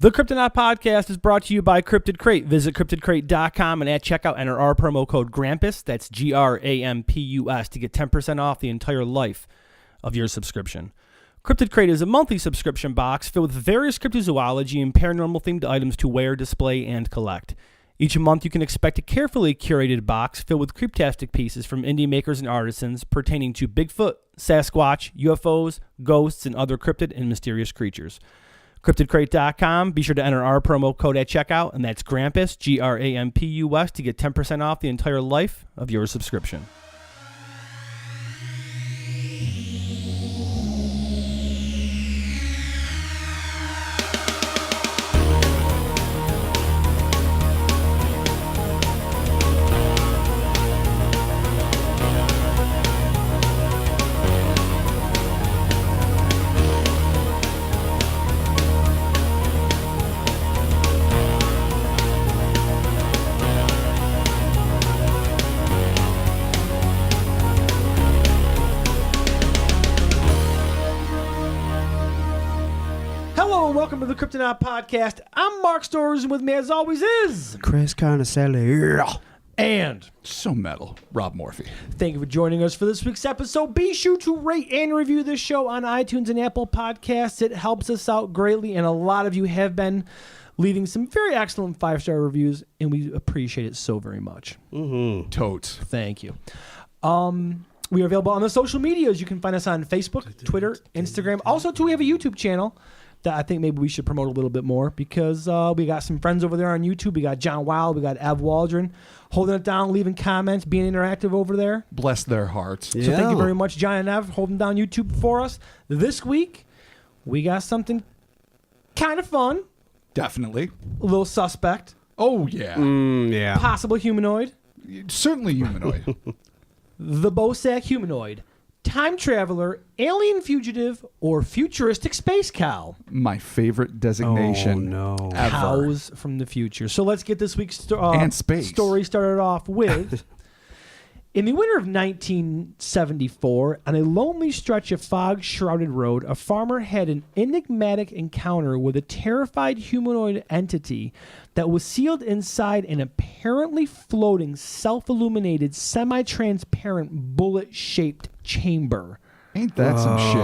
The Cryptonaut podcast is brought to you by Cryptid Crate. Visit cryptidcrate.com and at checkout enter our promo code GRAMPUS, that's GRAMPUS, to get 10% off the entire life of your subscription. Cryptid Crate is a monthly subscription box filled with various cryptozoology and paranormal themed items to wear, display, and collect. Each month you can expect a carefully curated box filled with creeptastic pieces from indie makers and artisans pertaining to Bigfoot, Sasquatch, UFOs, ghosts, and other cryptid and mysterious creatures. CryptidCrate.com. Be sure to enter our promo code at checkout, and that's GRAMPUS, GRAMPUS, to get 10% off the entire life of your subscription. Welcome to the Cryptonaut podcast. I'm Mark Storrs, and with me, as always, is Chris Carnicelli. And so metal, Rob Morphy. Thank you for joining us for this week's episode. Be sure to rate and review this show on iTunes and Apple Podcasts. It helps us out greatly, and a lot of you have been leaving some very excellent 5-star reviews, and we appreciate it so very much. Totes. Thank you. We are available on the social medias. You can find us on Facebook, Twitter, Instagram. Also, too, we have a YouTube channel that I think maybe we should promote a little bit more because we got some friends over there on YouTube. We got John Wild, we got Ev Waldron holding it down, leaving comments, being interactive over there. Bless their hearts. So thank you very much, John and Ev, holding down YouTube for us. This week, we got something kind of fun. Definitely. A little suspect. Oh, yeah. Yeah. Possible humanoid. Certainly humanoid. The Bosak Humanoid. Time traveler, alien fugitive, or futuristic space cow. My favorite designation ever. Cows from the future. So let's get this week's and space. Story started off with... In the winter of 1974, on a lonely stretch of fog-shrouded road, a farmer had an enigmatic encounter with a terrified humanoid entity that was sealed inside an apparently floating, self-illuminated, semi-transparent, bullet-shaped chamber. Ain't that some shit?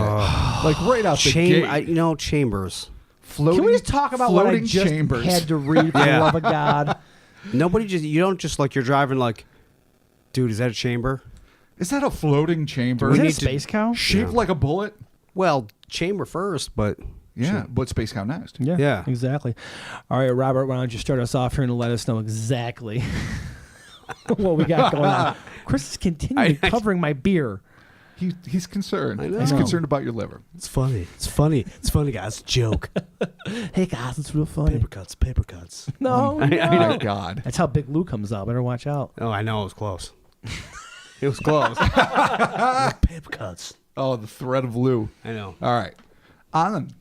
Like right out the gate. Chambers. Floating, Can we just talk about what I just chambers. had to read, for the love of God? You don't just like, you're driving like, dude, is that a chamber? Is that a floating chamber? Is that a space cow? Shaped like a bullet? Well, chamber first, but... Yeah, but space cow next. Yeah, exactly. All right, Robert, why don't you start us off here and let us know exactly what we got going on. Chris is continually covering my beer. He's concerned. I know. He's concerned about your liver. It's funny. It's funny, guys. It's a joke. Hey, guys, it's real funny. Paper cuts. No, Oh, my God. That's how Big Lou comes out. Better watch out. Oh, I know. It was close. It was close. Paper cuts. Oh, the thread of Lou. I know. All right. On.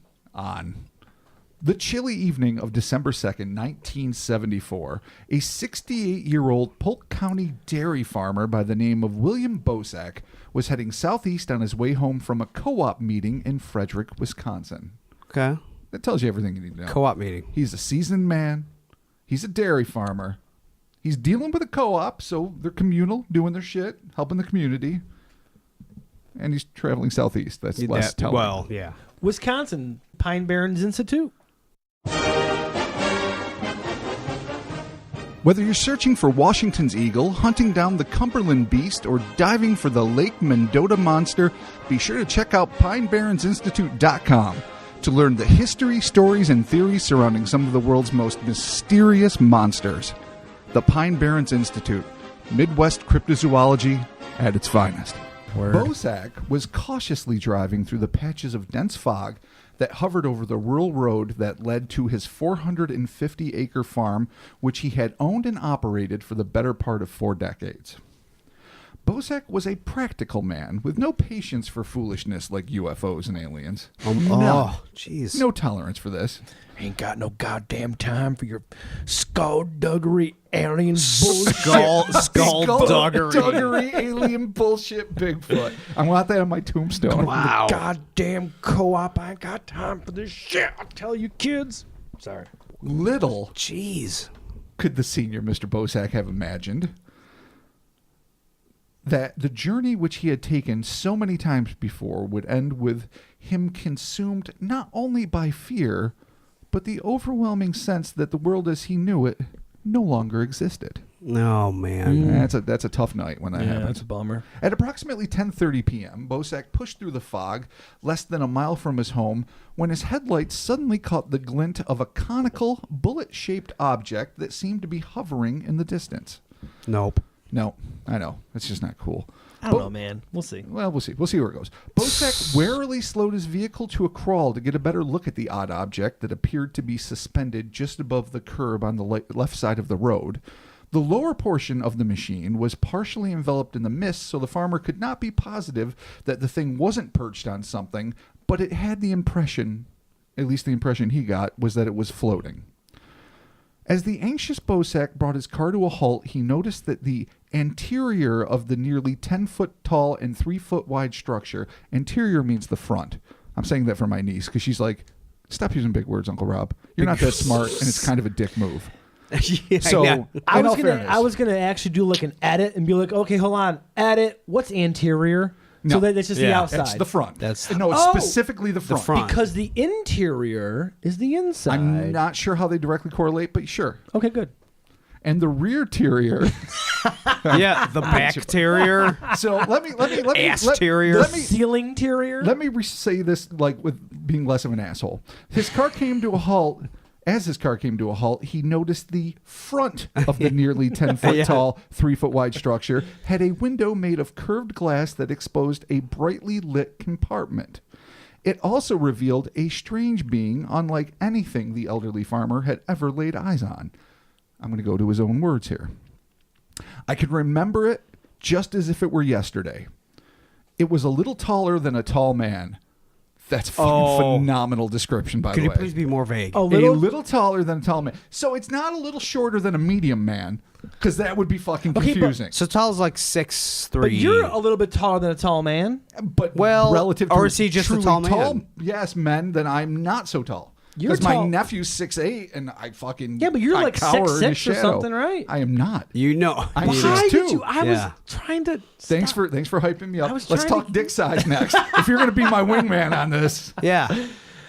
The chilly evening of December 2nd, 1974, a 68-year-old Polk County dairy farmer by the name of William Bosak was heading southeast on his way home from a co-op meeting in Frederick, Wisconsin. Okay. That tells you everything you need to know. Co-op meeting. He's a seasoned man. He's a dairy farmer. He's dealing with a co-op, so they're communal, doing their shit, helping the community. And he's traveling southeast. That's less telling. Well, yeah. Wisconsin, Pine Barrens Institute. Whether you're searching for Washington's eagle, hunting down the Cumberland beast, or diving for the Lake Mendota monster, be sure to check out PineBarrensInstitute.com to learn the history, stories, and theories surrounding some of the world's most mysterious monsters. The Pine Barrens Institute, Midwest cryptozoology at its finest. Bosak was cautiously driving through the patches of dense fog that hovered over the rural road that led to his 450-acre farm, which he had owned and operated for the better part of 4 decades. Bosak was a practical man with no patience for foolishness like UFOs and aliens. Oh, jeez. No tolerance for this. Ain't got no goddamn time for your skullduggery alien bullshit. Skullduggery alien bullshit Bigfoot. I want that on my tombstone. Wow. Goddamn co-op. I ain't got time for this shit. I tell you, kids. Sorry. Little Jeez. could the senior Mr. Bosak have imagined that the journey which he had taken so many times before would end with him consumed not only by fear, but the overwhelming sense that the world as he knew it no longer existed. Oh, man. That's a tough night when that happened. That's a bummer. At approximately 10:30 p.m., Bosak pushed through the fog less than a mile from his home when his headlights suddenly caught the glint of a conical, bullet-shaped object that seemed to be hovering in the distance. Nope. No, I know. It's just not cool. I don't know, man. We'll see. Well, we'll see. We'll see where it goes. Bosak warily slowed his vehicle to a crawl to get a better look at the odd object that appeared to be suspended just above the curb on the left side of the road. The lower portion of the machine was partially enveloped in the mist, so the farmer could not be positive that the thing wasn't perched on something, but it had the impression, at least the impression he got, was that it was floating. As the anxious Bosak brought his car to a halt, he noticed that the anterior of the nearly 10-foot tall and 3-foot wide structure, anterior means the front. I'm saying that for my niece because she's like, stop using big words, Uncle Rob. You're not that smart, and it's kind of a dick move. Yeah, So, yeah. I was gonna actually do like an edit and be like, okay, hold on, edit. What's anterior? No. So that's just the Yeah. outside. It's the front. That's- no, it's Oh! specifically the front. front. because the interior is the inside. I'm not sure how they directly correlate, but sure. Okay, good. And the rear terrier. Yeah, the bacterier. So let me Asterior. let me Ceiling interior. Let me say this like with being less of an asshole. His car came to a halt. As his car came to a halt, he noticed the front of the nearly 10-foot tall, 3-foot wide structure had a window made of curved glass that exposed a brightly lit compartment. It also revealed a strange being unlike anything the elderly farmer had ever laid eyes on. I'm going to go to his own words here. I could remember it just as if it were yesterday. It was a little taller than a tall man. That's fucking phenomenal description, by Could the you way. please be more vague? A A little. little taller than a tall man. So it's not a little shorter than a medium man, because that would be fucking Okay, but- confusing. So tall is like 6'3". But you're a little bit taller than a tall man. But Well, relative or to is he just a truly tall man? Yes, men, then I'm not so tall. You're Because my tall. nephew's 6'8", and I fucking Yeah, but you're I like cower in his 6'6" or shadow. something, right? I am not. You know. I'm you- Why 6'2". did you? I was Yeah. trying to. Thanks stop. for hyping me up. I was Let's trying talk to- dick size next. If you're going to be my wingman on this. Yeah.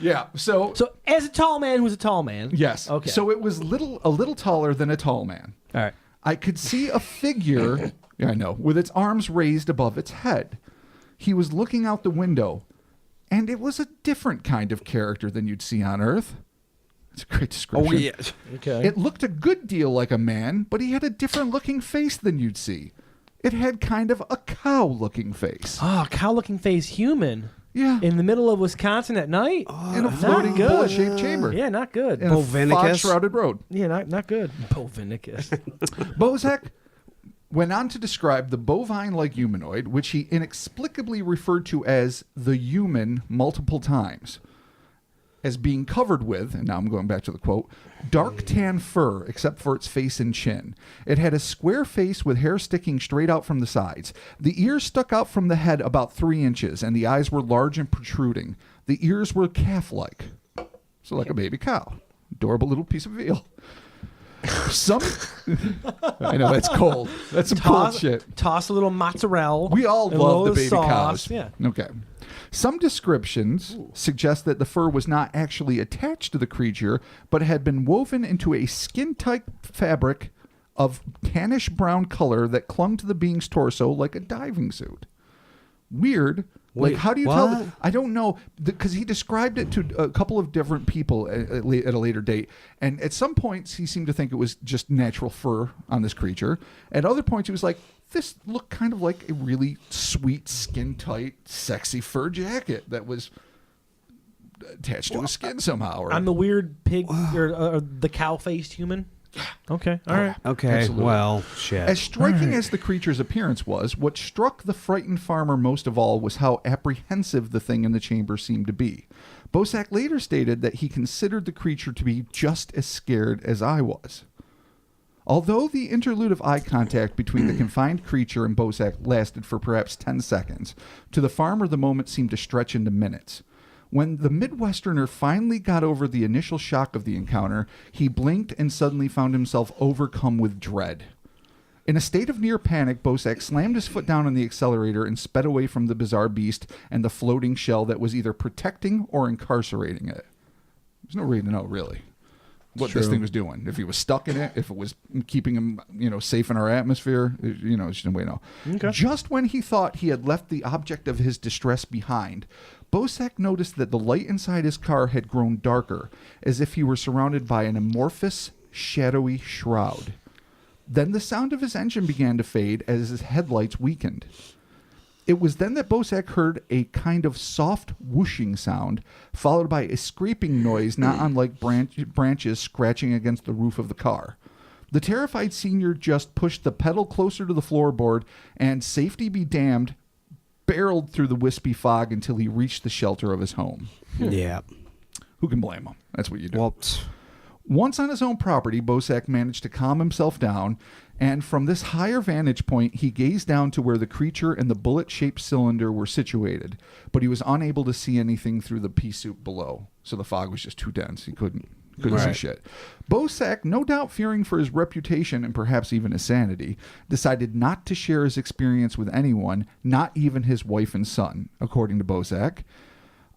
Yeah, so So as a tall man, who's a tall man? yes. Okay. So it was a little taller than a tall man. all right. I could see a figure, yeah, I know, with its arms raised above its head. He was looking out the window, and it was a different kind of character than you'd see on Earth. It's a great description. Oh, yeah. Okay. It looked a good deal like a man, but he had a different looking face than you'd see. It had kind of a cow looking face. Oh, cow-looking face human Yeah. in the middle of Wisconsin at night. In a floating good. bullet-shaped chamber. Yeah, not good. In a Bovinicus. fog-shrouded road. Yeah, not good. Bovinicus. Bosak went on to describe the bovine-like humanoid, which he inexplicably referred to as the human multiple times, as being covered with, and now I'm going back to the quote, dark tan fur except for its face and chin. It had a square face with hair sticking straight out from the sides. The ears stuck out from the head about 3 inches, and the eyes were large and protruding. The ears were calf-like, so like a baby cow. Adorable little piece of veal. Some, I know that's cold. That's some cold shit. Toss a little mozzarella. We all and a love the little baby sauce. cows. Yeah. Okay. Some descriptions suggest that the fur was not actually attached to the creature, but had been woven into a skin-tight fabric of tannish brown color that clung to the being's torso like a diving suit. Weird. Wait, Like, how do you what? tell? I don't know, because he described it to a couple of different people at a later date, and at some points he seemed to think it was just natural fur on this creature. At other points he was like, this looked kind of like a really sweet, skin-tight, sexy fur jacket that was attached to his skin somehow. Or, I'm the weird pig or the cow-faced human. Okay. All right. Okay. Absolutely. Well, shit. As striking as the creature's appearance was, what struck the frightened farmer most of all was how apprehensive the thing in the chamber seemed to be. Bosak later stated that he considered the creature to be just as scared as I was. Although the interlude of eye contact between the confined creature and Bosak lasted for perhaps 10 seconds, to the farmer the moment seemed to stretch into minutes. When the Midwesterner finally got over the initial shock of the encounter, he blinked and suddenly found himself overcome with dread. In a state of near panic, Bosak slammed his foot down on the accelerator and sped away from the bizarre beast and the floating shell that was either protecting or incarcerating it. There's no reason to know, really, what this thing was doing. If he was stuck in it, if it was keeping him, safe in our atmosphere, just no way to know. Okay. Just when he thought he had left the object of his distress behind, Bosak noticed that the light inside his car had grown darker, as if he were surrounded by an amorphous, shadowy shroud. Then the sound of his engine began to fade as his headlights weakened. It was then that Bosak heard a kind of soft whooshing sound, followed by a scraping noise not unlike branches scratching against the roof of the car. The terrified senior just pushed the pedal closer to the floorboard and, safety be damned, barreled through the wispy fog until he reached the shelter of his home. Yeah. Who can blame him? That's what you do. Well, Once on his own property, Bosak managed to calm himself down, and from this higher vantage point, he gazed down to where the creature and the bullet-shaped cylinder were situated, but he was unable to see anything through the pea soup below, so the fog was just too dense. He couldn't see shit. Bosak, no doubt fearing for his reputation and perhaps even his sanity, decided not to share his experience with anyone, not even his wife and son, according to Bosak.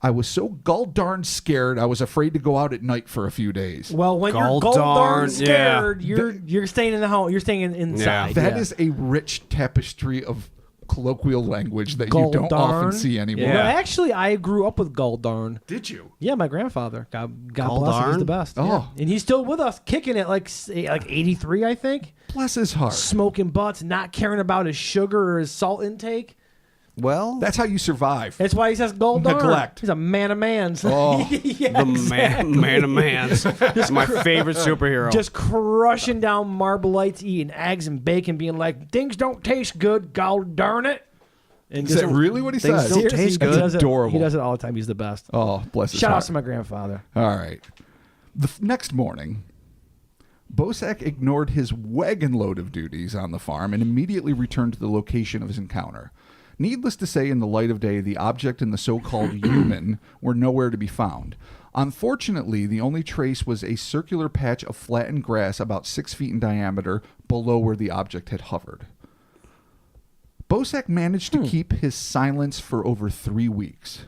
I was so gall-darn scared, I was afraid to go out at night for a few days. Well, when you're gall-darn scared, you're staying in the home. You're staying inside. That is a rich tapestry of colloquial language that you don't often see anymore. Yeah. No, actually, I grew up with gall-darn. Did you? Yeah, my grandfather. God bless him. He's the best. Oh. Yeah. And he's still with us, kicking it like 83, I think. Bless his heart. Smoking butts, not caring about his sugar or his salt intake. Well, that's how you survive. That's why he says gold darn. Neglect. He's a man of mans. Oh. Yeah, man of mans. That's my favorite superhero. Just crushing down Marblites, eating eggs and bacon, being like, things don't taste good, god darn it. And is that really what he things says? Don't taste good. That's adorable. He does it all the time. He's the best. Oh, bless his Shout heart. out to my grandfather. All right. The next morning, Bosak ignored his wagon load of duties on the farm and immediately returned to the location of his encounter. Needless to say, in the light of day, the object and the so-called human were nowhere to be found. Unfortunately, the only trace was a circular patch of flattened grass about 6 feet in diameter below where the object had hovered. Bosak managed to keep his silence for over 3 weeks,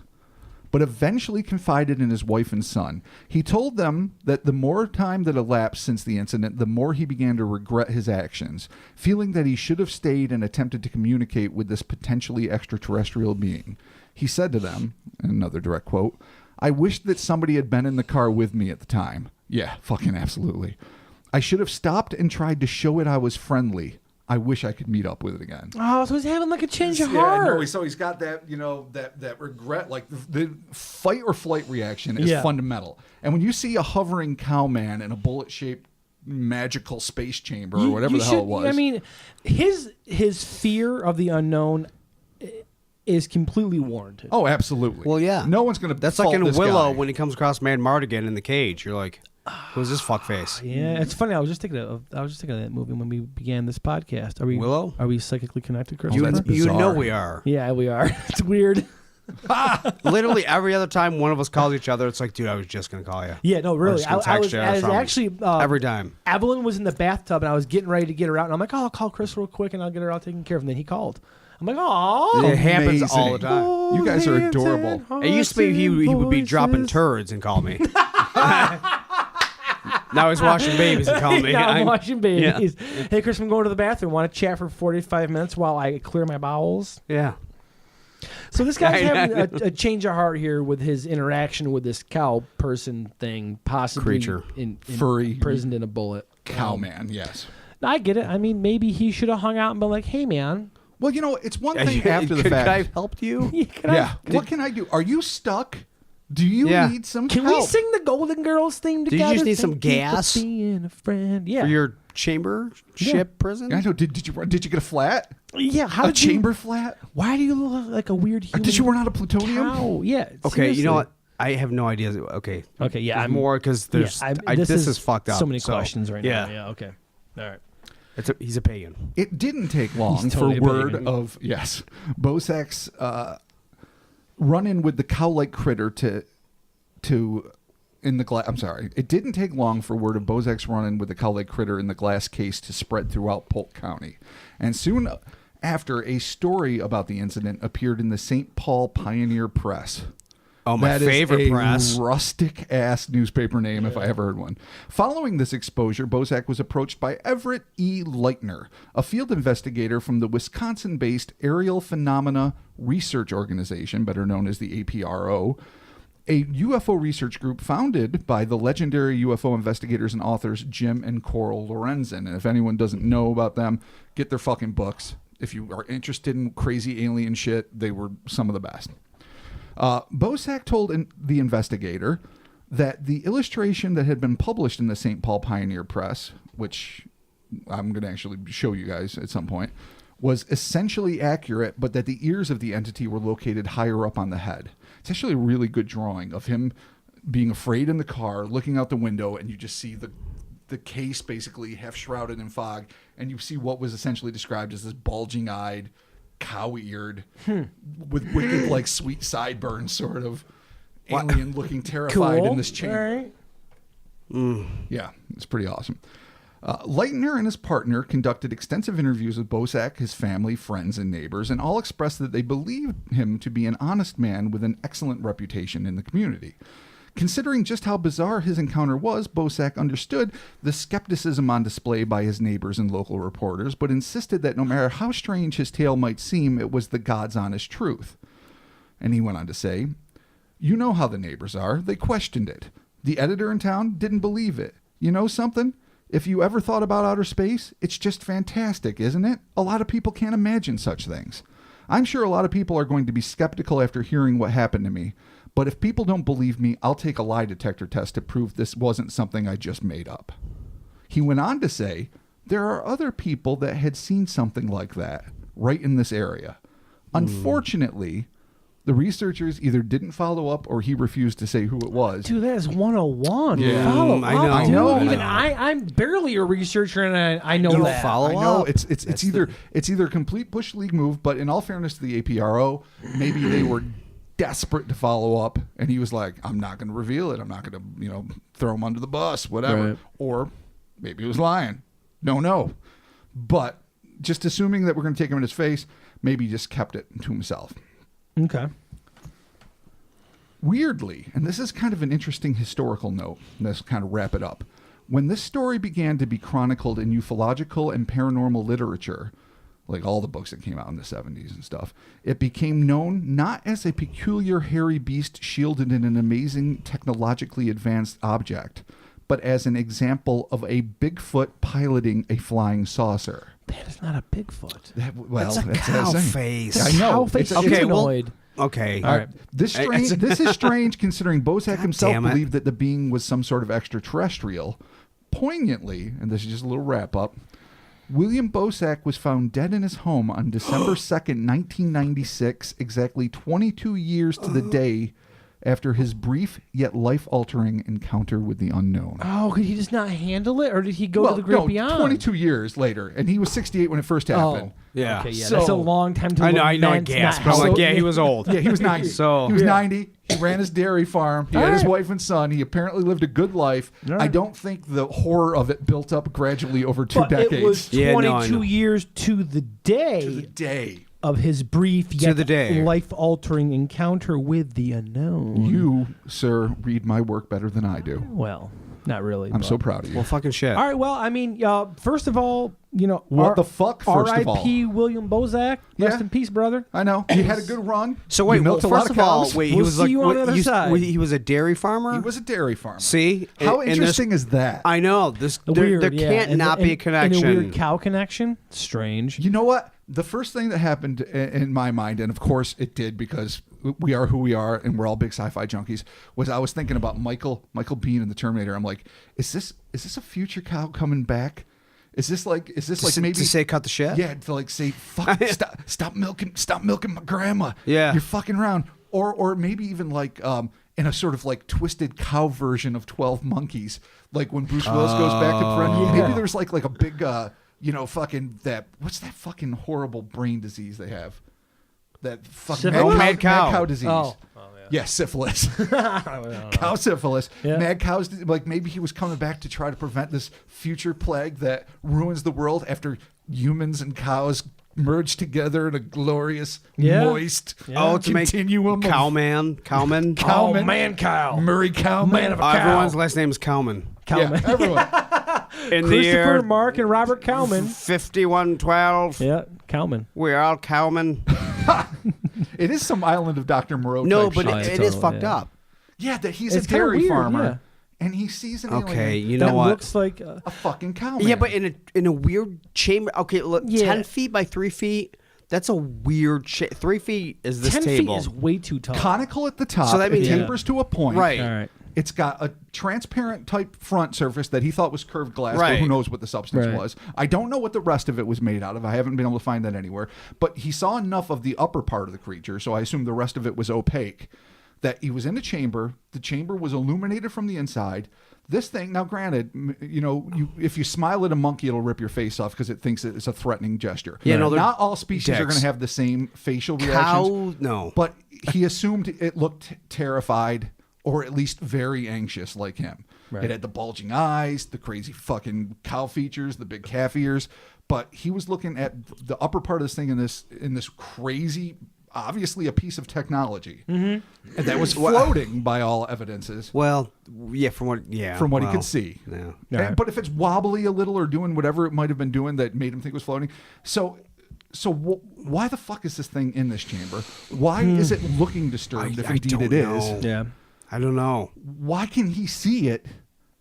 but eventually confided in his wife and son. He told them that the more time that elapsed since the incident, the more he began to regret his actions, feeling that he should have stayed and attempted to communicate with this potentially extraterrestrial being. He said to them, another direct quote, "I wish that somebody had been in the car with me at the time." Yeah, fucking absolutely. "I should have stopped and tried to show it I was friendly. I wish I could meet up with it again." Oh, so he's having like a change of heart. Yeah, no, so he's got that, that regret, like the fight or flight reaction is fundamental. And when you see a hovering cowman in a bullet-shaped magical space chamber or whatever the hell it was. I mean, his fear of the unknown is completely warranted. Oh, absolutely. Well, yeah. No one's going to That's like in Willow when he comes across Man Mardigan in the cage. You're like, who's this fuckface? Yeah, it's funny. I was just thinking of that movie when we began this podcast. Are we Willow? Are we psychically connected, Chris? Oh, that's You bizarre. know we are. Yeah, we are. It's weird. Literally every other time one of us calls each other, it's like, dude, I was just going to call you. Yeah, no, really. I was actually every time. Evelyn was in the bathtub, and I was getting ready to get her out, and I'm like, oh, I'll call Chris real quick, and I'll get her out taken care of. And then he called. I'm like, oh, It happens all the time. You guys are adorable. It used to be he would be dropping turds and call me. Now he's washing babies and calling me. Now I'm washing babies. Yeah. Hey, Chris, I'm going to the bathroom. Want to chat for 45 minutes while I clear my bowels? Yeah. So this guy's having a change of heart here with his interaction with this cow person thing, possibly Creature. in Furry. imprisoned in a bullet. Cowman, yes. I get it. I mean, maybe he should have hung out and been like, hey, man. Well, it's one thing after the fact. Could I have helped you? What can I do? Are you stuck? Do you need some Can help? we sing the Golden Girls theme together? Did you just need some Thank you for gas? being a friend. Yeah. For your chamber ship prison? I know. Did you get a flat? Yeah. How A did you- chamber flat? Why do you look like a weird human Did you run out of plutonium? cow? Yeah. Okay, seriously. you know what? I have no idea. Okay. Okay, yeah. There's more because there's. This is fucked up. So many questions right yeah. now. Yeah. Okay. All right. He's a pagan. It didn't take long He's totally for word pagan. of Bosak's run-in with the cow-like critter to I'm sorry. It didn't take long for word of Bosak's run-in with the Cow Lake critter in the glass case to spread throughout Polk County. And soon after, a story about the incident appeared in the St. Paul Pioneer Press. Oh, my favorite press. Rustic-ass newspaper name, if I ever heard one. Following this exposure, Bosak was approached by Everett E. Leitner, a field investigator from the Wisconsin-based Aerial Phenomena Research Organization, better known as the APRO, a UFO research group founded by the legendary UFO investigators and authors Jim and Coral Lorenzen. And if anyone doesn't know about them, get their fucking books. If you are interested in crazy alien shit, they were some of the best. Bosak told the investigator that the illustration that had been published in the St. Paul Pioneer Press, which I'm going to actually show you guys at some point, was essentially accurate, but that the ears of the entity were located higher up on the head. It's actually a really good drawing of him being afraid in the car, looking out the window, and you just see the case basically half shrouded in fog, and you see what was essentially described as this bulging-eyed, cow-eared, with wicked, like, sweet sideburns, sort of alien-looking, terrified in this chamber. Right. Yeah, it's pretty awesome. Leitner and his partner conducted extensive interviews with Bosak, his family, friends, and neighbors, and all expressed that they believed him to be an honest man with an excellent reputation in the community. Considering just how bizarre his encounter was, Bosak understood the skepticism on display by his neighbors and local reporters, but insisted that no matter how strange his tale might seem, it was the God's honest truth. And he went on to say, "You know how the neighbors are. They questioned it. The editor in town didn't believe it. You know something? If you ever thought about outer space, it's just fantastic, isn't it? A lot of people can't imagine such things. I'm sure a lot of people are going to be skeptical after hearing what happened to me. But if people don't believe me, I'll take a lie detector test to prove this wasn't something I just made up." He went on to say, there are other people that had seen something like that right in this area. Unfortunately, the researchers either didn't follow up or he refused to say who it was. Dude, that is 101. Yeah. Follow up. I know. Dude, even I'm barely a researcher, and I know You that. follow I know up. it's either a complete bush league move, but in all fairness to the APRO, maybe they were desperate to follow up, and he was like, "I'm not going to reveal it. I'm not going to, throw him under the bus, whatever." Right. Or maybe he was lying. Don't know. But just assuming that we're going to take him in his face, maybe he just kept it to himself. Okay. Weirdly, and this is kind of an interesting historical note, and let's kind of wrap it up. When this story began to be chronicled in ufological and paranormal literature, like all the books that came out in the 70s and stuff, it became known not as a peculiar hairy beast shielded in an amazing technologically advanced object, but as an example of a Bigfoot piloting a flying saucer. That is not a Bigfoot. That's a cow face. I know. Cow face It's a- humanoid. Okay. All right. This is strange considering Bosak himself damn it. believed that the being was some sort of extraterrestrial. Poignantly, and this is just a little wrap up, William Bosak was found dead in his home on December 2nd, 1996, exactly 22 years to the day after his brief yet life-altering encounter with the unknown. Oh, could he just not handle it, or did he go to the great beyond? 22 years later, and he was 68 when it first happened. Yeah. Okay, yeah, So- that's a long time to I know. I lament guess, not but I'm like, having- yeah, he was old. Yeah, he was 90. So- he was Yeah. 90. He ran his dairy farm. He had his wife and son. He apparently lived a good life. All I right. don't think the horror of it built up gradually over two But decades. it was Yeah, no, I 22 know. years to the day to the day. of his brief yet the day. life-altering encounter with the unknown. You, sir, read my work better than I do. Well, not really. I'm but- so proud of you. Well, fucking shit. All right. Well, I mean, first of all, What the fuck, first of all? R.I.P. William Bozak. Rest Yeah. in peace, brother. I know. He had a good run. So wait, He well, milked a lot first of all, cows. wait, he We'll was see like, you on the other side. he was a dairy farmer. He was a dairy farmer. See, How And there's- interesting is that? I know this. Weird, There yeah. can't And- not and- be a connection. And a weird cow connection. Strange. You know what? The first thing that happened in my mind, and of course it did because we are who we are and we're all big sci-fi junkies, was I was thinking about Michael Biehn in the Terminator. I'm like, is this a future cow coming back? Is this like maybe to say cut the shit? Yeah, to like say fuck, stop milking my grandma. Yeah. You're fucking around. Or maybe even like in a sort of like twisted cow version of 12 Monkeys, like when Bruce Willis goes back to front. Maybe there's like a big fucking that, what's that fucking horrible brain disease they have? that fucking Syphilis? mad cow disease. Oh. Yeah, syphilis. Cow syphilis. Yeah. Mad cows, like maybe he was coming back to try to prevent this future plague that ruins the world after humans and cows merge together in a glorious, moist to make continuum. Cowman. Cowman. Oh, man cow. Murray Cowman. Man of a cow. Everyone's last name is Cowman. Cowman. Yeah, everyone. In the Christopher, year Mark, and Robert Cowman. 5112. Yeah, Cowman. We're all Cowman. It is some island of Dr. Moreau. No, type but shit. it is fucked up. Yeah, that he's It's a kinda dairy weird, farmer. yeah. And he sees an Okay, alien you know That what? looks like... a fucking cow man. Yeah, but in a weird chamber. Okay, look, Yeah. 10 feet by 3 feet. That's a weird shape. 3 feet is this 10 table. feet is way too tall. conical at the top. So that means- it tapers to a point. Right. All right. It's got a transparent type front surface that he thought was curved glass, but Right. who knows what the substance Right. was. I don't know what the rest of it was made out of. I haven't been able to find that anywhere. But he saw enough of the upper part of the creature, so I assume the rest of it was opaque, that he was in a chamber. The chamber was illuminated from the inside. This thing, now granted, if you smile at a monkey, it'll rip your face off because it thinks it's a threatening gesture. Yeah, no, they're not all species are dicks. going to have the same facial reactions. Cow, no. But he assumed it looked terrified or at least very anxious like him. Right. It had the bulging eyes, the crazy fucking cow features, the big calf ears. But he was looking at the upper part of this thing in this crazy, obviously a piece of technology. Mm-hmm. And that was floating by all evidences. Well, yeah, from what He could see. Yeah. And- but if it's wobbly a little or doing whatever it might have been doing that made him think it was floating. So why the fuck is this thing in this chamber? Why is it looking disturbed if indeed don't it is? know. Yeah. I don't know. Why can he see it?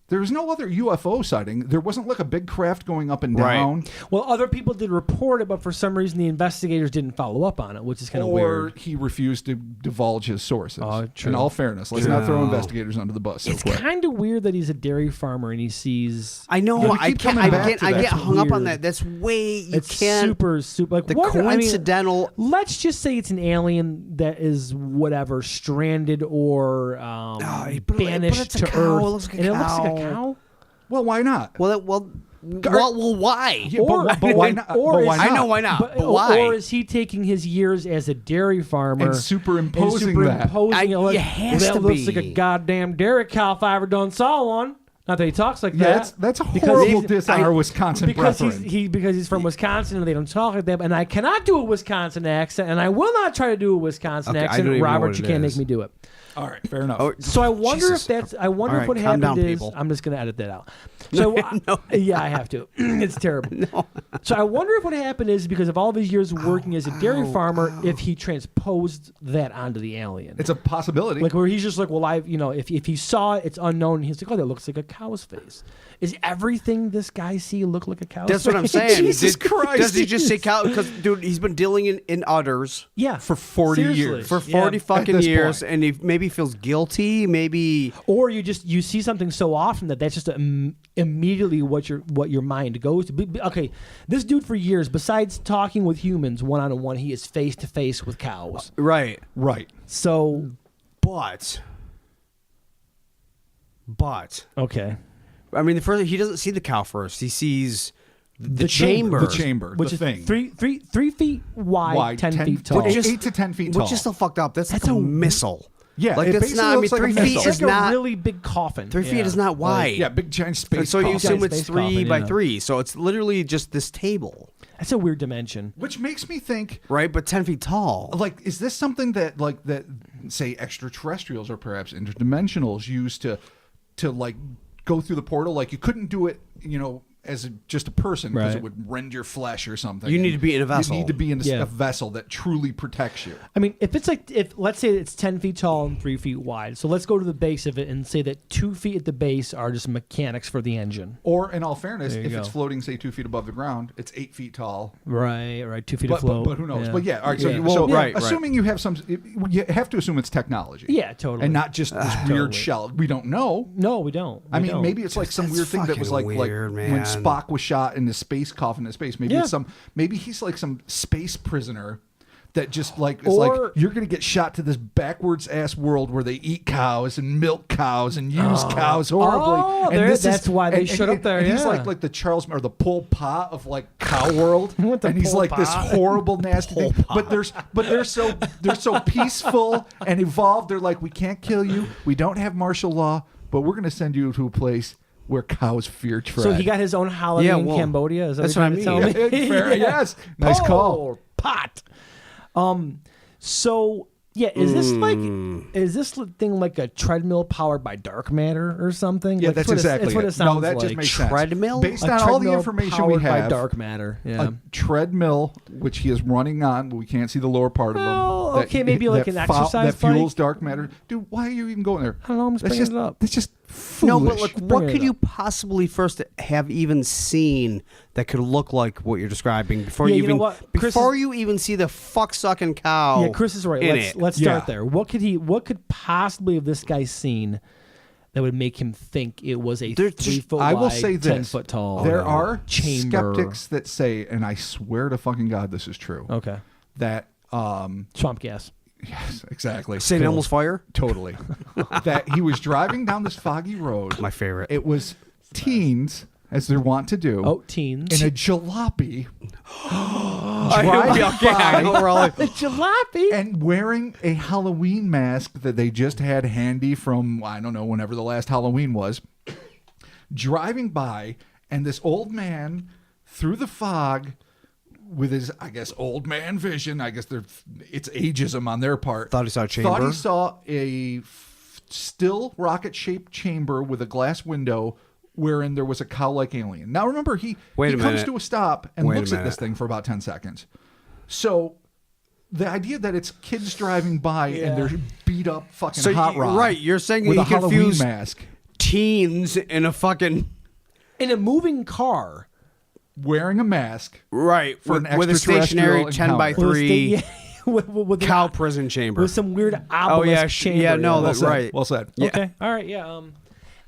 There's no other UFO sighting. There wasn't like a big craft going up and Right. down. Well, other people did report it, but for some reason the investigators didn't follow up on it, which is kind of Or weird. he refused to divulge his sources. Oh, true. In all fairness, let's not throw investigators under the bus so It's quick. kind of weird that he's a dairy farmer and he sees... I know. Yeah, we I keep can't. coming I back get. to I that. get hung up on Weird. that. That's way. You It's can't. super like The what? coincidental. Let's just say it's an alien that is whatever stranded or but banished it's a to cow. Earth, It looks like a and it looks like a cow. cow. Well, why not? Why? Yeah, Or- but why not? or But why is- I not? know why not. But why? Or is he taking his years as a dairy farmer And superimposing that. it? It has that to looks be. like a goddamn dairy cow if I ever done saw one. Not that he talks like Yeah, that. that's a Because horrible he's- diss on our Wisconsin because brethren. he's from Wisconsin and they don't talk like that. And I cannot do a Wisconsin accent, and I will not try to do a Wisconsin Okay, I accent. don't even know Robert, what you it can't is. make me do it. All right, fair enough. Oh, So I wonder Jesus. if that's. I wonder All if what right, calm happened down, is. people. I'm just going to edit that out. So yeah, I have to. It's terrible. So I wonder if what happened is because of all of his years working as a dairy farmer, if he transposed that onto the alien. It's a possibility. Like where he's just like, well, if he saw it, it's unknown. He's like, oh, that looks like a cow's face. Is everything this guy see look like a cow's face? That's what I'm saying. Jesus Christ. Does he just say cow? Because dude, he's been dealing in udders Yeah, for 40 seriously. years. for 40 At fucking this years, point. and he maybe feels guilty. Maybe Or you see something so often that's just immediately what your mind goes to. Okay, this dude for years, besides talking with humans one on one, he is face to face with cows. right. Right. So But okay, I mean, he doesn't see the cow first. He sees the chamber. The chamber. which the is thing. 3 feet wide, 10 feet tall. Which is- 8 to 10 feet tall. Which is still fucked up. That's like That's a a- missile. Yeah, like it that's basically not. I mean, looks like a 3 missile. feet It's is like a not. really big coffin. 3 feet is not wide. Yeah, big giant space. And so you coffin. assume it's Space 3 coffin, by yeah. 3. So it's literally just this table, That's a weird dimension. Which makes me think, right? But 10 feet tall. like, is this something that say extraterrestrials or perhaps interdimensionals use to like go through the portal? Like, you couldn't do it, as just a person because Right. it would rend your flesh or something. You need to be in a vessel. You need to be in Yeah. a vessel that truly protects you. I mean, if let's say it's 10 feet tall and 3 feet wide, so let's go to the base of it and say that 2 feet at the base are just mechanics for the engine. Or, in all fairness, There you if it's go. floating, say 2 feet above the ground, it's 8 feet tall. Right, 2 feet But, afloat. but who knows? But yeah, all right. So, Yeah. right. assuming you have you have to assume it's technology. Yeah, totally. And not just this Totally. weird shell. We don't know. No, we don't. I We mean, don't. maybe it's like some That's weird thing that was like fucking weird, when man. Spock was shot in the space coffin in space. Maybe Yeah. maybe he's like some space prisoner that just like it's like you're gonna get shot to this backwards ass world where they eat cows and milk cows and use cows horribly. And that's why they showed up there. And he's yeah. like the Charles or the Pol Pot of like cow world, and he's like this horrible nasty thing. But they're so peaceful and evolved. They're like, we can't kill you. We don't have martial law, but we're gonna send you to a place where cows fear tread. So he got his own holiday in Cambodia. Is that that's what what you're I mean. trying to tell me? Fair, yes, nice call. Pot. So yeah, is this thing like a treadmill powered by dark matter or something? Yeah, like, that's exactly that's what it sounds No, that like. just makes sense. Treadmill? Based A on all the treadmill information we powered by have. dark matter. Yeah. A treadmill, which he is running on, but we can't see the lower part of Well, him. okay, maybe like an exercise that fuels bike? dark matter. Dude, why are you even going there? I don't know. I'm just That's bringing just it up. That's just foolish. No, but like, Bring what it could you up. possibly first have even seen that could look like what you're describing before Yeah, you you know even what? Chris before you even see the fuck sucking cow? Yeah, Chris is right. in Let's it. start Yeah. there. What could possibly have this guy seen that would make him think it was a 3 foot wide, I will say 10 this. foot tall? There are chamber. skeptics that say, and I swear to fucking God this is true, Okay. that Swamp gas. yes, exactly. St. Elmo's Fire? Totally. That he was driving down this foggy road. My favorite. It was teens, as they're wont to do, Oh, teens. in a jalopy, I know we're all like, jalopy. and wearing a Halloween mask that they just had handy from, I don't know, whenever the last Halloween was, driving by, and this old man through the fog with his, I guess, old man vision, I guess it's ageism on their part. Thought he saw a chamber? Thought he saw a still rocket-shaped chamber with a glass window wherein there was a cow-like alien. Now remember, he Wait a comes minute. to a stop and Wait a looks at minute. this thing for about 10 seconds. So the idea that it's kids driving by and they're beat up fucking So hot you- rod, right, you're saying with he a Halloween confused mask, teens in a fucking In a moving car. wearing a mask right for with, an with a stationary extraterrestrial 10 by encounter. 3 with cow prison chamber. With some weird obelisk Oh yeah, chamber. yeah, no, Well that's said. right. Well said. Yeah. Okay. All right. Yeah.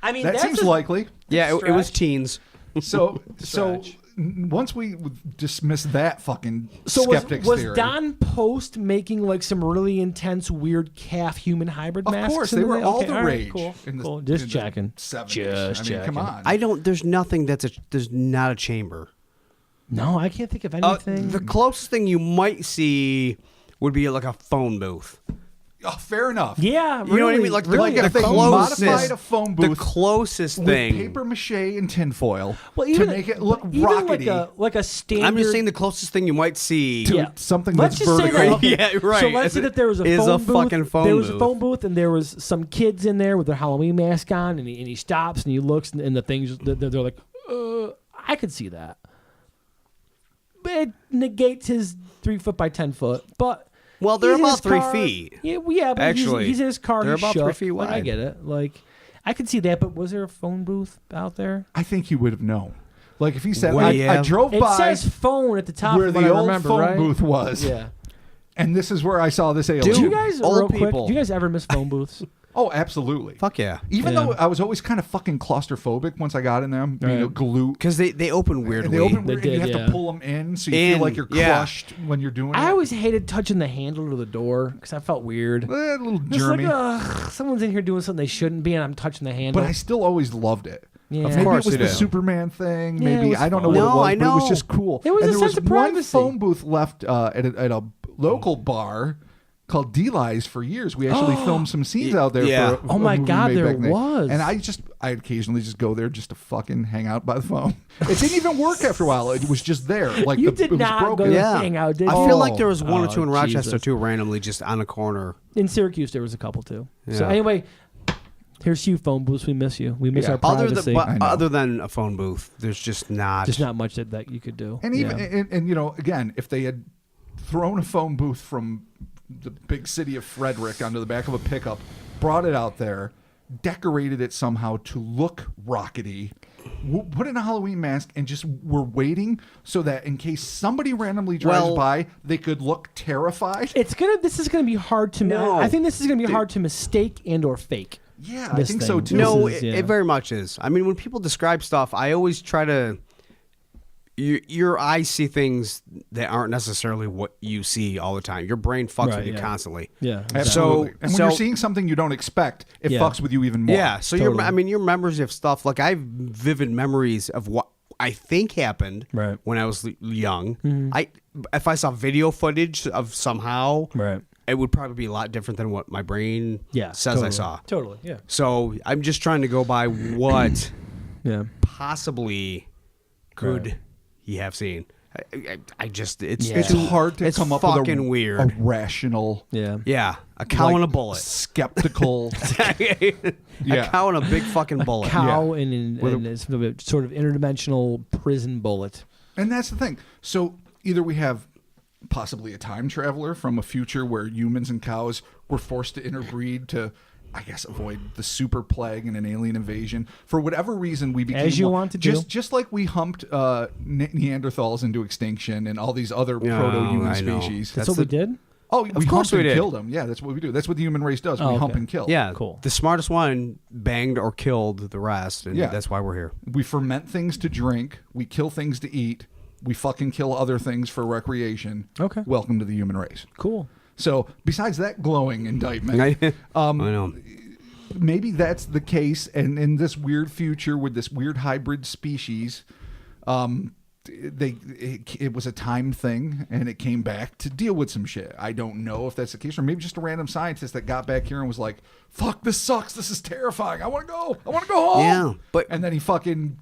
I mean, That that's seems a- likely. Yeah, it was Stretch. teens. So Stretch. once we dismiss that fucking So skeptics was theory, Don Post making like some really intense, weird calf human hybrid of masks? course in they the were day? all Okay, the right, rage. Cool. In the, Cool. Just in checking. The 70s. Just I mean, come checking. on. There's nothing there's not a chamber. No, I can't think of anything. The closest thing you might see would be like a phone booth. Oh, fair enough. yeah, You know what I mean? Like Really, the if they closest, modified a phone the booth closest with thing. paper mache and tinfoil well, to make it look even rockety like a standard. I'm just saying the closest thing you might see. to Yeah. something Let's that's just say vertical. that. Okay. Yeah, right. So let's say that there was a Is phone a booth. fucking phone there was a booth. phone booth, and there was some kids in there with their Halloween mask on, and he stops and he looks, and the things they're like, I could see that. But it negates his 3 foot by 10 foot, but. Well, they're he's in about his 3 car. feet. Yeah, well, yeah, but Actually, he's in his car. they're he's about 3 shook. feet Like, I wide. get it. Like, I could see that, but was there a phone booth out there? I think he would have known. Like if he said, Well, I yeah. drove It by says phone at the top. where of the what I old remember, phone right? booth was, Yeah. and this is where I saw this alien. Dude, Do you guys old real quick? people. Do you guys ever miss phone booths? Oh, absolutely. Fuck yeah. Even Yeah. though I was always kind of fucking claustrophobic once I got in them, you Right. know, glue. Because they open weirdly. And they open They weird, and you did, have yeah. to pull them in, so you In, feel like you're yeah. crushed when you're doing I it. always hated touching the handle to the door because I felt weird. A little Just like, germy, ugh, someone's in here doing something they shouldn't be, and I'm touching the handle. but I still always loved it. Yeah. Maybe course it was you the do. Superman thing. Yeah, it Maybe was I don't know fun. what No, it was, I but it was know. just cool. It was and a there sense of was one privacy. phone booth left at a local bar called D-Lies for years. We actually filmed some scenes out there. Yeah. For Oh my a movie God, we made there back in the day. was. And I occasionally just go there just to fucking hang out by the phone. It didn't even work after a while. It was just there. Like You it did was not broken. go to Yeah. hang out, did I you? feel like there was one or Oh, two in Rochester Jesus. too, randomly just on a corner. In Syracuse, there was a couple too. So Yeah. anyway, here's you, phone booths. We miss you. We miss Yeah. our privacy. I know. Other than a phone booth, there's just not. Just not much that you could do. And even Yeah. and you know, again, if they had thrown a phone booth from the big city of Frederick onto the back of a pickup, brought it out there, decorated it somehow to look rockety, put in a Halloween mask, and just were waiting so that in case somebody randomly drives Well- by, they could look terrified. This is gonna be hard to. No. I think this is gonna be hard to mistake and or fake. Yeah, I This think thing. so too. No, This is- it yeah. very much is. I mean, when people describe stuff, I always try to. your eyes see things that aren't necessarily what you see all the time. Your brain fucks with you constantly. Yeah. Exactly. Absolutely. So- And when you're seeing something you don't expect, it fucks with you even more. Yeah. So Totally. your memories of stuff, like I have vivid memories of what I think happened Right. when I was young. If I saw video footage of somehow, Right. it would probably be a lot different than what my brain says totally. I saw. Totally. Yeah. So I'm just trying to go by what Yeah. possibly could Right. he have seen. I just it's Yeah. It's hard to it's come up with fucking weird. a rational, Yeah. A cow like, and a bullet. skeptical. A cow and a big fucking bullet. Cow and a sort of interdimensional prison bullet. And that's the thing. So either we have possibly a time traveler from a future where humans and cows were forced to interbreed to, I guess, avoid the super plague and an alien invasion. For whatever reason, we became As you want to do. just like we humped Neanderthals into extinction and all these other Yeah, proto-human I know. species. That's what we did? Oh, we course humped we and did. killed them. Yeah, that's what we do. That's what the human race does. We Oh, hump okay. and kill. Yeah, Cool. The smartest one banged or killed the rest, and Yeah. that's why we're here. We ferment things to drink. We kill things to eat. We fucking kill other things for recreation. Okay. Welcome to the human race. Cool. So, besides that glowing indictment, I know. maybe that's the case. And in this weird future with this weird hybrid species, it was a time thing, and it came back to deal with some shit. I don't know if that's the case, or maybe just a random scientist that got back here and was like, "Fuck, this sucks. This is terrifying. I want to go. I want to go home." Yeah, but and then he fucking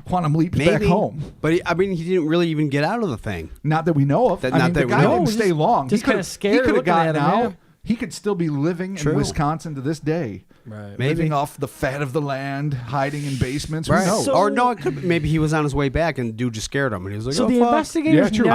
quantum leaps maybe back home. But I mean, he didn't really even get out of the thing. Not that we know of. That- I not mean, that the we guy know didn't of. stay long. Just He could've- kinda scared He could have looking gotten at him, out. yeah. He could still be living True. in Wisconsin to this day. Right. Living off the fat of the land, hiding in basements. Who Right. knows? So- Or no, it could, maybe he was on his way back, and dude just scared him, and he was like, So "Oh, the fuck." investigators Yeah, true.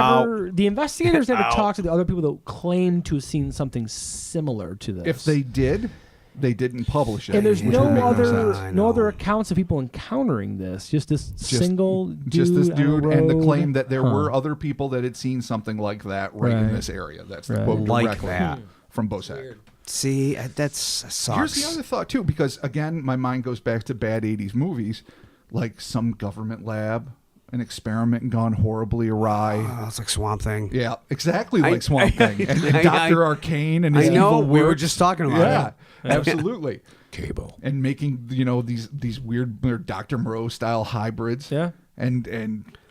never Ow. talked to the other people that claim to have seen something similar to this. If they did, they didn't publish it. and there's which no would make other sense. I no know. other accounts of people encountering this. Just this single dude. Just this on a dude, and the road. claim that there Huh. were other people that had seen something like that right in Right. this area. That's the Right. quote Like directly that. from Bosak. See, that sucks. Here's the other thought too, because again, my mind goes back to bad '80s movies, like some government lab, an experiment gone horribly awry. Oh, it's like Swamp Thing. Yeah, exactly like Swamp Thing, and I- Dr. Arcane and his I know. evil We were works. just talking about Yeah, it. absolutely. Cable. And making these weird Dr. Moreau style hybrids. Yeah. And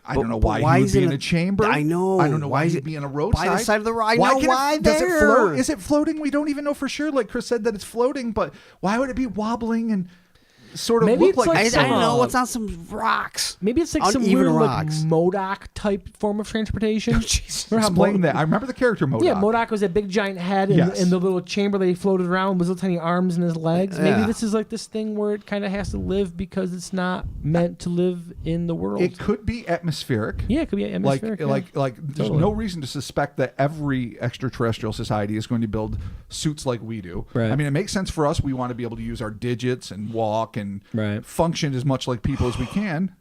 I But- don't know but why why he would is be it in a- a chamber. I know. I don't know Why why is he'd it be in a roadside. by the side of the road? I know can why does it there? float? Is it floating? We don't even know for sure. Like Chris said that it's floating, but why would it be wobbling and sort of Maybe look it's like like I some, don't know. It's on some rocks. Maybe it's like some Uneven weird rocks. like Modoc type form of transportation. Jesus. Remember how Explain that. I remember the character mode. Yeah, Modoc was that big giant head, and, Yes. and the little chamber that he floated around was little tiny arms and his legs. Maybe Yeah. this is like this thing where it kind of has to live because it's not meant to live in the world. It could be atmospheric. Yeah, it could be atmospheric. yeah. Like there's Totally. no reason to suspect that every extraterrestrial society is going to build suits like we do. Right. I mean, it makes sense for us. We want to be able to use our digits and walk and Right. function as much like people as we can.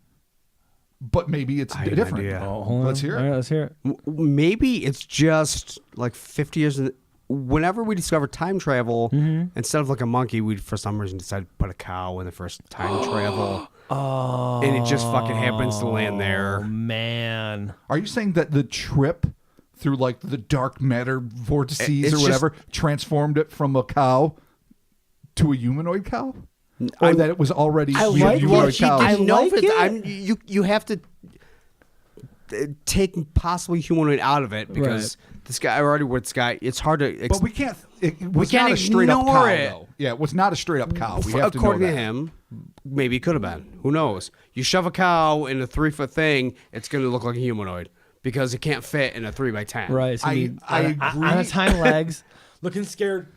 But maybe it's I have an different. idea. Oh, hold on. Let's hear it. All right, let's hear it. Maybe it's just like 50 years. Whenever we discovered time travel, instead of like a monkey, we for some reason decided to put a cow in the first time travel. Oh, And it just fucking happens to land there. man. Are you saying that the trip through like the dark matter vortices It's or just- whatever transformed it from a cow to a humanoid cow? Or that it was already I a like humanoid it. cow? I like if it. you have to take possibly humanoid out of it because this guy already with this guy. It's hard to. But we can't. It was can't not a straight up ignore cow, it. though. Yeah, it was not a straight up cow. We have to know according that. to him, maybe it could have been. Who knows? You shove a cow in a 3-foot thing, it's going to look like a humanoid because it can't fit in a 3x10. Right. So I on agree. its hind legs, looking scared.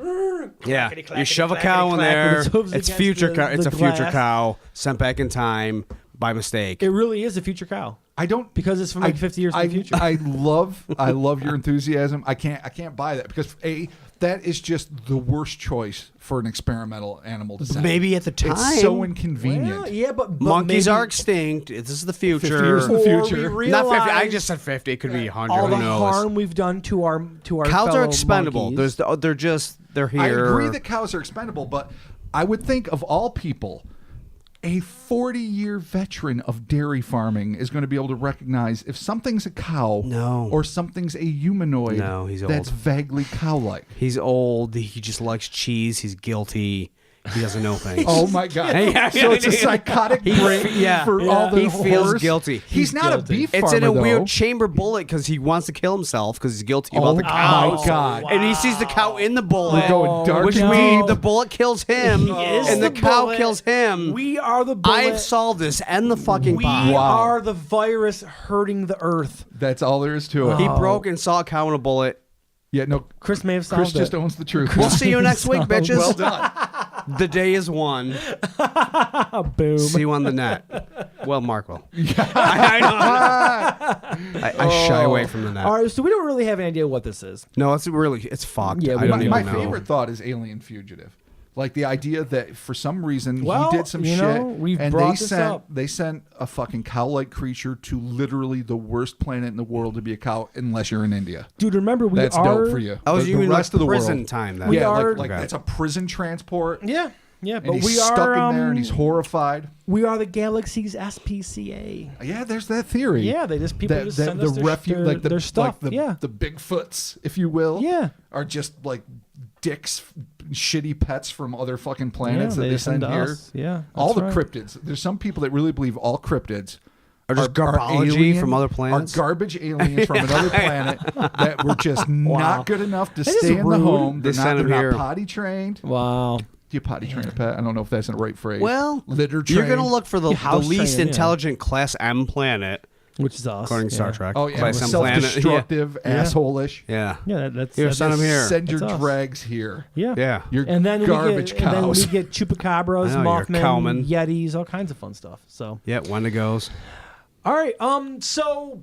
Yeah, Clackety-clackety, you shove a clackety-clack cow in with there. its hooves It's against future the- cow. It's the a future glass. cow sent back in time by mistake. It really is a future cow I don't because it's from like 50 years in the future. I love your enthusiasm. I can't buy that because that is just the worst choice for an experimental animal to send. Maybe at the time, It's so inconvenient. Well, yeah, but monkeys maybe are extinct. This is the future. 50 years in the or future. we Not 50. I realize just said 50. It could be 100. all Who the knows? harm we've done to our Cows fellow are expendable. monkeys. They're here. I agree that cows are expendable, but I would think of all people, a 40-year veteran of dairy farming is going to be able to recognize if something's a cow or something's a humanoid that's vaguely cow-like. He's old. He just likes cheese. He's guilty. He doesn't know things. Oh my God! So it's a psychotic break for all the He feels horrors. guilty. He's not guilty. a beef farmer. It's in a though. weird chamber bullet because he wants to kill himself because he's guilty about the cow. Oh my God! And he sees the cow in the bullet, We're going dark which and means deep. the bullet kills him, and the cow bullet. kills him. We are the bullet. I've solved this. End the fucking We box. are the virus hurting the earth. That's all there is to it. He broke and saw a cow in a bullet. Yeah, no. Chris may have solved Chris just it. owns the truth. We'll see you next week, bitches. Well done. The day is won. Boom. See you on the net. Well, Mark will. I shy away from the net. All right, so we don't really have any idea what this is. No, it's fucked. Yeah, I don't even My know. favorite thought is Alien Fugitive. Like the idea that for some reason Well, he did some you shit know, we've and brought this up. they sent a fucking cow-like creature to literally the worst planet in the world to be a cow unless you're in India. Dude, remember we That's are dope for you. I was the even rest like of the prison world. time then. We Yeah, are- like Okay. it's a prison transport. Yeah, but And he's we are stuck in there and he's horrified. we are the galaxy's SPCA. Yeah, there's that theory. Yeah, they just people just send the us their, refuge, their, like the their stuff. like the, yeah, the Bigfoots, if you will. Yeah. are just like dicks, shitty pets from other fucking planets Yeah, that they they just send send to here. us. Yeah, all the that's right. cryptids. There's some people that really believe all cryptids Are just garbology from other planets? Are garbage aliens from another planet that were just not good enough to That is stay in the rude. home. They sent They're them here. not potty trained. Wow. Do you potty train a pet? I don't know if that's the right phrase. Well, litter trained. you're going to look for the house least train 'em, yeah. intelligent Class M planet, Which is us. according to Star Trek. Oh yeah, Class M planet. self-destructive, asshole-ish. Yeah. Yeah, that's Here, send them here. Send your That's us. dregs here. Yeah. Yeah. Your And then garbage we get, and then cows. we get chupacabras, I know, you're Mothman, cowman. Yetis, all kinds of fun stuff. So, Yeah, Wendigos. all right. So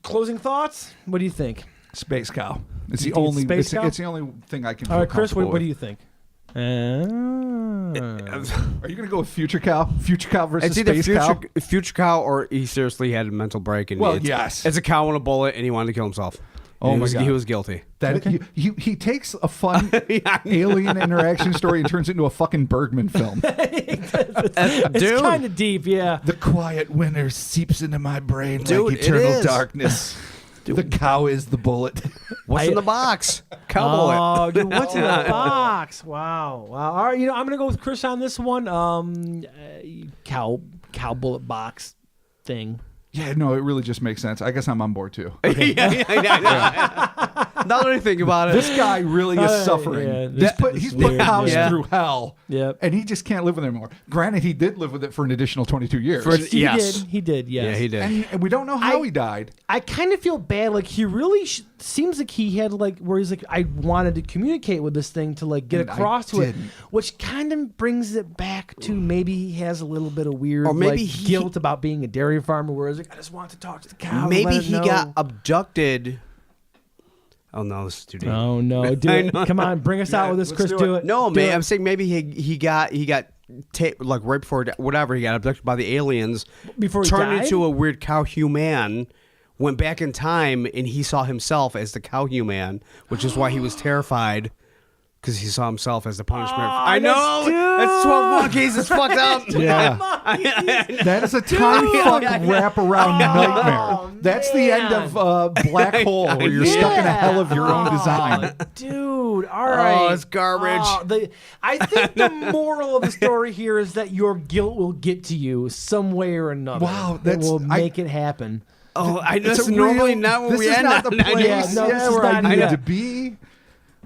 closing thoughts. What do you think? Space cow. It's You the think only. space cow? It's the only thing I can. All feel right, Chris. comfortable What do with. you think? Are you going to go with future cow? Future cow versus It's either space cow? future cow or he seriously had a mental break. And Well, it's, yes. It's a cow and a bullet, and he wanted to kill himself. Oh And my he God. was guilty. That he takes a fun alien interaction story and turns it into a fucking Bergman film. It's kind of deep. Yeah. The quiet winter seeps into my brain Dude, like it eternal is. darkness. The cow is the bullet. What's in the box? Cow bullet. Oh, dude, what's in the box? Wow. All right, I'm gonna go with Chris on this one. Cow bullet box thing. Yeah, no, it really just makes sense. I guess I'm on board too. Now that I think about it, This guy really is suffering. yeah, He's put weird. cows Yeah. through hell. Yep. And he just can't live with it anymore. Granted, he did live with it for an additional 22 years. He did. Yes. Yeah, he did. And we don't know how he died. I kind of feel bad. Like he really seems like he had like where he's like I wanted to communicate with this thing to like get And I across to it, didn't. which kind of brings it back to maybe he has a little bit of weird Or maybe like, he- guilt about being a dairy farmer. Where he's like I just want to talk to the cow. and maybe let it he know. got abducted. Oh no, this is too deep. Oh no! Do it! Come on, bring us out with this, let's Chris. do Do it. it. No, Do man. it. I'm saying maybe he got like right before whatever he got abducted by the aliens. Before he turned died? into a weird cow human. Went back in time and he saw himself as the cow human, which is why he was terrified. Because he saw himself as the punishment. I know! That's 12 monkeys. It's fucked up. Yeah. That is a time fuck wraparound nightmare. That's the end of Black Hole, where you're stuck in a hell of your own design. Dude, all right. Oh, it's garbage. I think the moral of the story here is that your guilt will get to you some way or another. Wow, it will make it happen. Oh, It's that's a normally real- not where this we is end not up. the place Yeah, no, this is where I not need it. to be.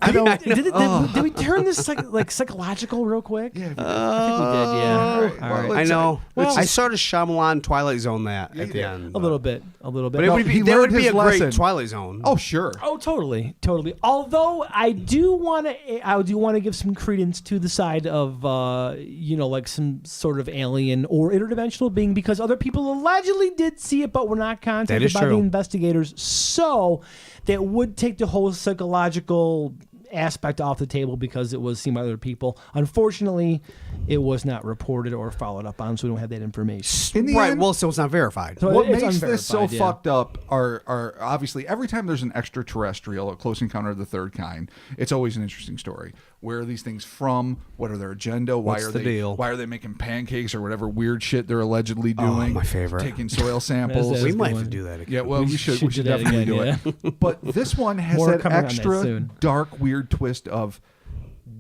Did we turn this like psychological real quick? Yeah, I think we did. Yeah. all right. All right. Well, I know. Well- I sort of Shyamalan Twilight Zone that at the end. A little bit. But No, it would he be, that would learned be his a great lesson. Twilight Zone. Oh, sure. Oh, totally. Although I do want to give some credence to the side of like some sort of alien or interdimensional being because other people allegedly did see it, but were not contacted is by the true. investigators. So that would take the whole psychological aspect off the table because it was seen by other people. Unfortunately, it was not reported or followed up on, so we don't have that information. In the Right. end, Well, so it's not verified. So what it's makes this so unverified, yeah. fucked up are obviously every time there's an extraterrestrial, a close encounter of the third kind, it's always an interesting story. Where are these things from? What are their agenda? What's the deal? Why are they making pancakes or whatever weird shit they're allegedly doing? My favorite. Taking soil samples. We might have to do that again. Yeah, well, we should do that definitely again, do it. But this one has More that coming on that extra soon. dark, weird twist of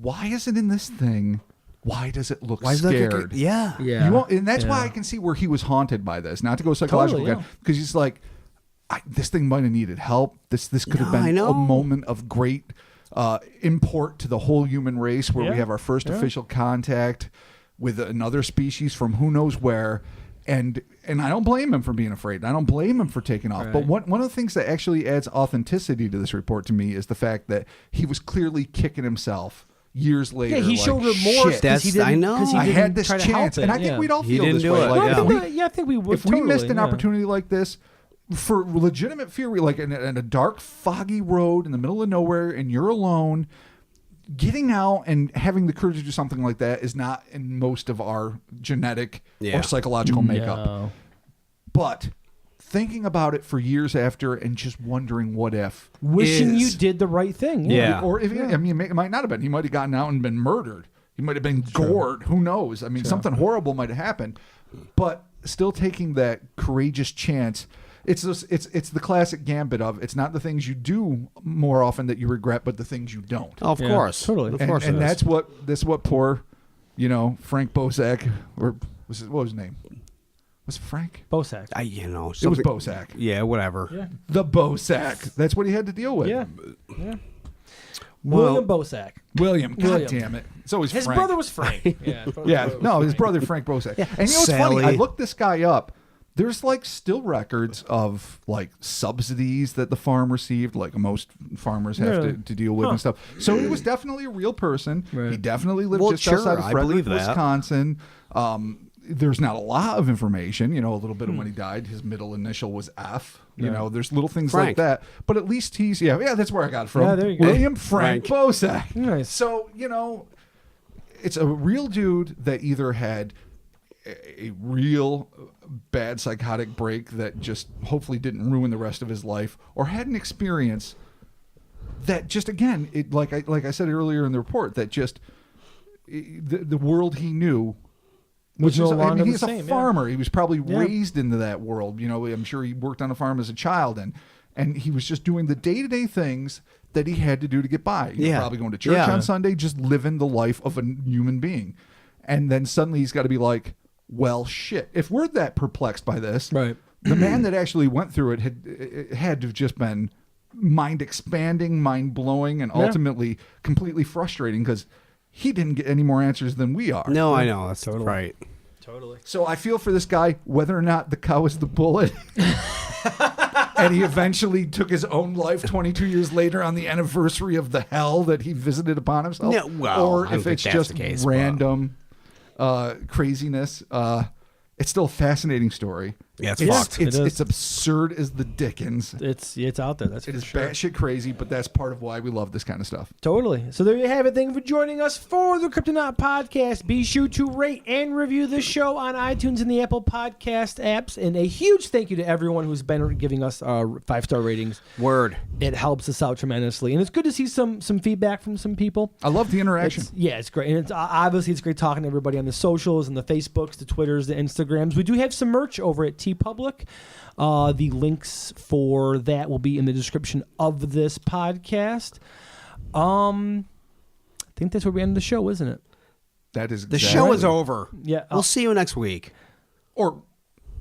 why is it in this thing? Why does it look Why is that scared? Yeah. Yeah. You won't, and that's Yeah. why I can see where he was haunted by this. Not to go psychological Totally, again, because he's like, this thing might have needed help. This could have No, I been know. a moment of great import to the whole human race, where we Yeah. have our first official contact with another species from who knows where. And I don't blame him for being afraid. I don't blame him for taking off. Right. But one of the things that actually adds authenticity to this report to me is the fact that he was clearly kicking himself years later. Yeah, he like, showed remorse shit, because he That's- I didn't. know. 'Cause he I didn't had this try to help chance, it, and I think yeah. we'd all He feel didn't this do way. it. Like, No, I if think we- that- yeah, I think we would. if we missed totally, an yeah. opportunity like this for legitimate fear, like in a dark, foggy road in the middle of nowhere, and you're alone, getting out and having the courage to do something like that is not in most of our genetic Yeah. or psychological makeup. No. But thinking about it for years after and just wondering what if, Wishing you is- did the right thing. Yeah. or if I mean, it might not have been. He might have gotten out and been murdered. He might have been gored. Who knows? I mean, something horrible might have happened. But still taking that courageous chance. It's the classic gambit of it's not the things you do more often that you regret, but the things you don't. Oh, of Yeah, course. totally. Of and course. and it is. that's what poor, Frank Bosak, or what was his name? Was it Frank? Bosak. It was It was Bosak. Yeah, whatever. Yeah. The Bosak. That's what he had to deal with. Yeah. Yeah. Well- William Bosak. William. God William. damn it. It's always His Frank. brother was Frank. Yeah. Yeah, no, his brother Frank Bosak. And you know what's Sally. funny? I looked this guy up. There's like still records of like subsidies that the farm received, like most farmers have Really? to deal with and stuff. So he was definitely a real person. Right. He definitely lived Well, just sure, outside of I Frederick, believe that. Wisconsin. There's not a lot of information, a little bit of Hmm. when he died. His middle initial was F. There's little things Frank. like that. But at least he's, yeah, that's where I got it from. Yeah, there you go. William Frank Frank. Bosak. Nice. So, it's a real dude that either had a real bad psychotic break that just hopefully didn't ruin the rest of his life, or had an experience that just, again, like I said earlier in the report, that just the world he knew Was no longer he's the a same, yeah. farmer. He was probably Yeah. raised into that world. I'm sure he worked on a farm as a child, and he was just doing the day-to-day things that he had to do to get by. Probably going to church Yeah. on Sunday, just living the life of a human being. And then suddenly he's got to be like, well, shit. If we're that perplexed by this, Right. the man that actually went through it had to have just been mind-expanding, mind-blowing, and Yeah. ultimately completely frustrating, because he didn't get any more answers than we are. No, I know. That's Totally. right. Totally. So I feel for this guy, whether or not the cow is the bullet. And he eventually took his own life 22 years later on the anniversary of the hell that he visited upon himself. No, well, or I don't if think it's that's just the case, random craziness. It's still a fascinating story. Yeah, it's Yeah. fucked. It is. It's absurd as the dickens. It's out there. That's It for is sure. batshit crazy, but that's part of why we love this kind of stuff. Totally. So there you have it. Thank you for joining us for the Cryptonaut podcast. Be sure to rate and review this show on iTunes and the Apple Podcast apps. And a huge thank you to everyone who's been giving us 5-star ratings. Word. It helps us out tremendously. And it's good to see some feedback from some people. I love the interaction. It's great. And it's obviously it's great talking to everybody on the socials and the Facebooks, the Twitters, the Instagrams. We do have some merch over at TeePublic. The links for that will be in the description of this podcast. I think that's where we end the show, isn't it? That is The exactly- show is over. Yeah. We'll see you next week. Or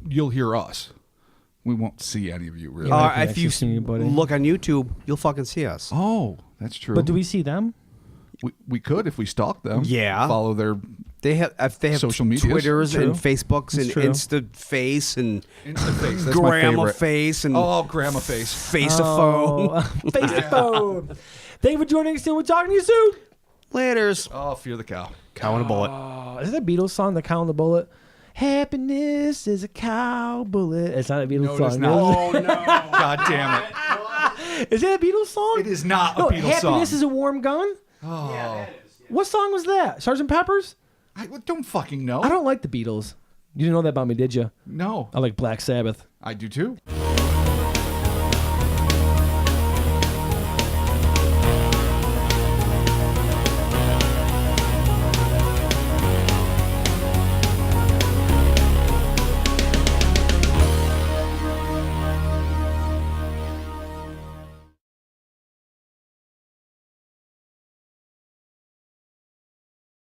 you'll hear us. We won't see any of you, really. Yeah. I can If actually you see anybody. look on YouTube, you'll fucking see us. Oh, that's true. But do we see them? We could if we stalk them. Yeah. Follow their They have Social medias. Twitters True. and Facebooks That's and true. Instaface and Instaface. That's my Grandma favorite. Face and Oh, Grandma Face. Faceaphone. Face the phone. Thank you for joining us. We'll talk to you soon. Laters. Oh, Fear the Cow. Cow and a bullet. Is that a Beatles song, The Cow and the Bullet? Happiness is a cow bullet. It's not a Beatles No, it song. is not. is it? God damn it. Is it a Beatles song? It is not a No, Beatles song. Happiness is a warm gun? Oh. What song was that? Sgt. Pepper's? I don't fucking know. I don't like the Beatles. You didn't know that about me, did you? No. I like Black Sabbath. I do too.